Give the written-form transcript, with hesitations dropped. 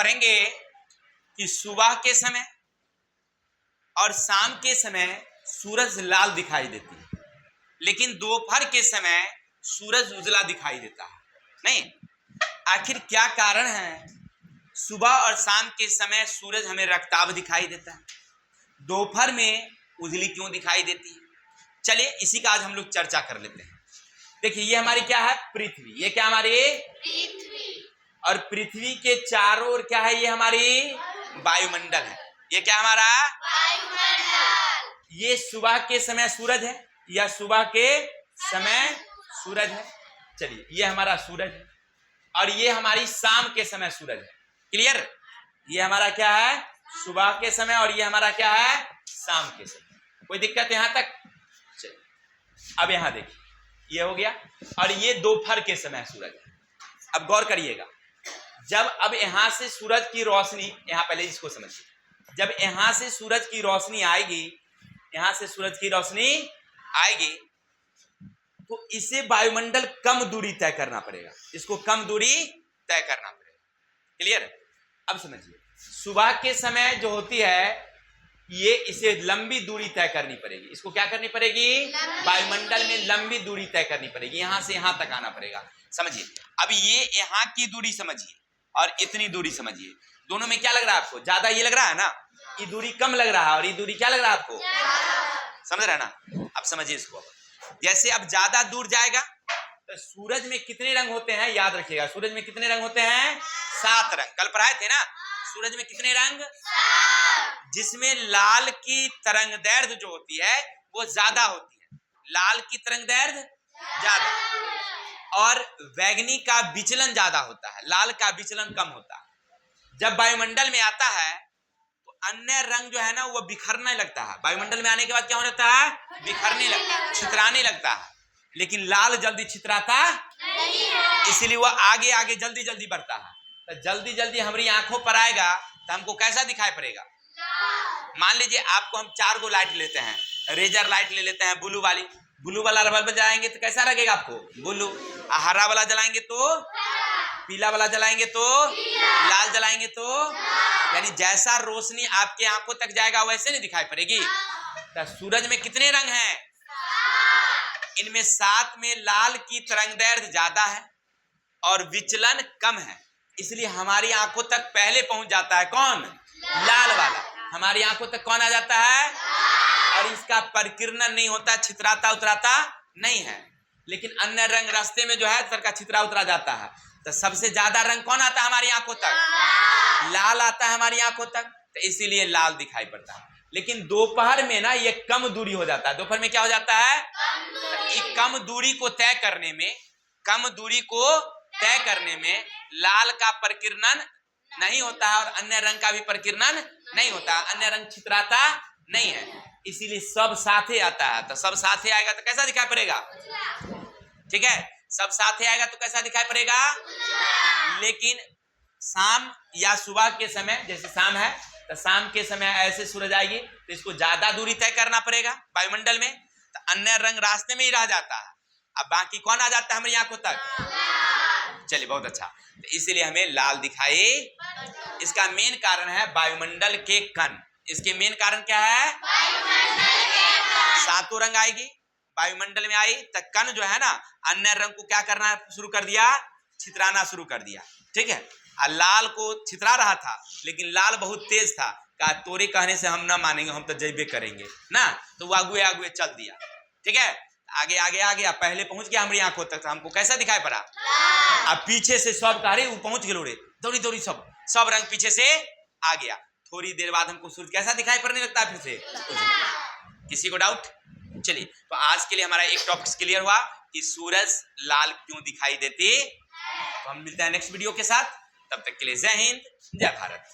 पढ़ेंगे कि सुबह के समय और शाम के समय सूरज लाल दिखाई देती है, लेकिन दोपहर के समय सूरज उजला दिखाई देता है। नहीं, आखिर क्या कारण है? सुबह और शाम के समय सूरज हमें रक्ताभ दिखाई देता है, दोपहर में उजली क्यों दिखाई देती है? चलिए इसी का आज हम लोग चर्चा कर लेते हैं। देखिए, ये हमारी क्या है? पृथ्वी। ये क्या हमारी? पृथ्वी। और पृथ्वी के चारों ओर क्या है? ये हमारी वायुमंडल है। ये क्या हमारा? वायुमंडल। ये सुबह के समय सूरज है या सुबह के समय सूरज है। चलिए, ये हमारा सूरज है और ये हमारी शाम के समय सूरज है। क्लियर? ये हमारा क्या है? सुबह के समय और ये हमारा क्या है? शाम के समय। कोई दिक्कत यहां तक? चलिए, अब यहां देखिए, ये हो गया और ये दोपहर के समय सूरज है। अब गौर करिएगा, जब अब यहां से सूरज की रोशनी, यहां पहले इसको समझिए, जब यहां से सूरज की रोशनी आएगी, यहां से सूरज की रोशनी आएगी तो इसे वायुमंडल कम दूरी तय करना पड़ेगा, इसको कम दूरी तय करना पड़ेगा। क्लियर? अब समझिए, सुबह के समय जो होती है ये इसे लंबी दूरी तय करनी पड़ेगी। इसको क्या करनी पड़ेगी? वायुमंडल में लंबी दूरी तय करनी पड़ेगी, यहां से यहां तक आना पड़ेगा। समझिए, अब ये यहां की दूरी समझिए और इतनी दूरी समझिए, दोनों में क्या लग रहा है आपको? ज्यादा ये लग रहा है ना, ये दूरी कम लग रहा है और ये दूरी क्या लग रहा है आपको? समझ रहे हैं ना? अब समझिए इसको, जैसे अब ज्यादा दूर जाएगा तो सूरज में कितने रंग होते हैं? याद रखिएगा, सूरज में कितने रंग होते हैं? 7 रंग। कल पढ़ाए थे ना, सूरज में कितने रंग? जिसमें लाल की तरंग दैर्घ्य जो होती है वो ज्यादा होती है, लाल की तरंग दैर्घ्य ज्यादा और बैंगनी का विचलन ज्यादा होता है, लाल का विचलन कम होता है। जब वायुमंडल में आता है तो अन्य रंग जो है ना वो बिखरने लगता है। वायुमंडल में आने के बाद क्या होता है? बिखरने लगता है, छितराने लगता है। लेकिन लाल जल्दी छितराता नहीं है, इसीलिए वो आगे आगे जल्दी जल्दी बढ़ता है। तो जल्दी जल्दी हमारी आंखों पर आएगा तो हमको कैसा दिखाई पड़ेगा? मान लीजिए आपको हम 4 गो लाइट लेते हैं, रेजर लाइट ले लेते हैं ब्लू वाली, ब्लू वाला बल्ब जलाएंगे तो कैसा लगेगा आपको? ब्लू। हरा वाला जलाएंगे तो, पीला वाला जलाएंगे तो, लाल जलाएंगे तो, यानी जैसा रोशनी आपके आंखों तक जाएगा वैसे नहीं दिखाई पड़ेगी। तो सूरज में कितने रंग हैं? इनमें 7 में लाल की तरंगदैर्घ्य ज्यादा है और विचलन कम है, इसलिए हमारी आंखों तक पहले पहुंच जाता है। कौन? लाल वाला। हमारी आंखों तक कौन आ जाता है? और इसका परिकिरणन नहीं होता, छितराता उतराता नहीं है। लेकिन अन्य रंग रास्ते में जो है तरका छितरा उतरा जाता है। तो सबसे ज्यादा रंग कौन आता है हमारी आंखों तक? लाल आता है हमारी आंखों तक, तो इसीलिए लाल दिखाई पड़ता है। लेकिन दोपहर में ना ये कम दूरी हो जाता है। दोपहर में क्या हो जाता है? कम दूरी को तय करने में, कम दूरी को तय करने में लाल का परिकिरणन नहीं होता है और अन्य रंग का भी परिकिरणन नहीं होता, अन्य रंग छितराता नहीं है, इसीलिए सब साथे आता है। तो सब साथे आएगा तो कैसा दिखाई पड़ेगा? ठीक है, सब साथे आएगा तो कैसा दिखाई पड़ेगा? लेकिन शाम या सुबह के समय, जैसे शाम है तो शाम के समय ऐसे सूरज आएगी तो इसको ज्यादा दूरी तय करना पड़ेगा वायुमंडल में, तो अन्य रंग रास्ते में ही रह जाता है। अब बाकी कौन आ जाता है हमारी आंखों तक? चलिए, बहुत अच्छा। तो इसीलिए हमें लाल दिखाई। इसका मेन कारण है वायुमंडल के कण। इसके मेन कारण क्या है? सातों रंग आएगी वायुमंडल में आई तो कण जो है ना अन्य रंग को क्या करना शुरू कर दिया? छितराना शुरू कर दिया। ठीक है, और लाल को छितरा रहा था लेकिन लाल बहुत तेज था, कहा तोरे कहने से हम ना मानेंगे, हम तो जैबे करेंगे ना, तो वो आगुए आगुए चल दिया। ठीक है, आगे आगे आ गया, पहले पहुंच गया हमारी आंखों तक, तो हमको कैसा दिखाई पड़ा? अब पीछे से सब कह रहे वो पहुंच गए, रे दौड़ी दौड़ी सब रंग पीछे से आ गया। थोड़ी देर बाद हमको सूरज कैसा दिखाई पड़ने लगता है फिर से? किसी को डाउट? चलिए, तो आज के लिए हमारा एक टॉपिक क्लियर हुआ कि सूरज लाल क्यों दिखाई देती। तो हम मिलते हैं नेक्स्ट वीडियो के साथ, तब तक के लिए जय हिंद, जय भारत।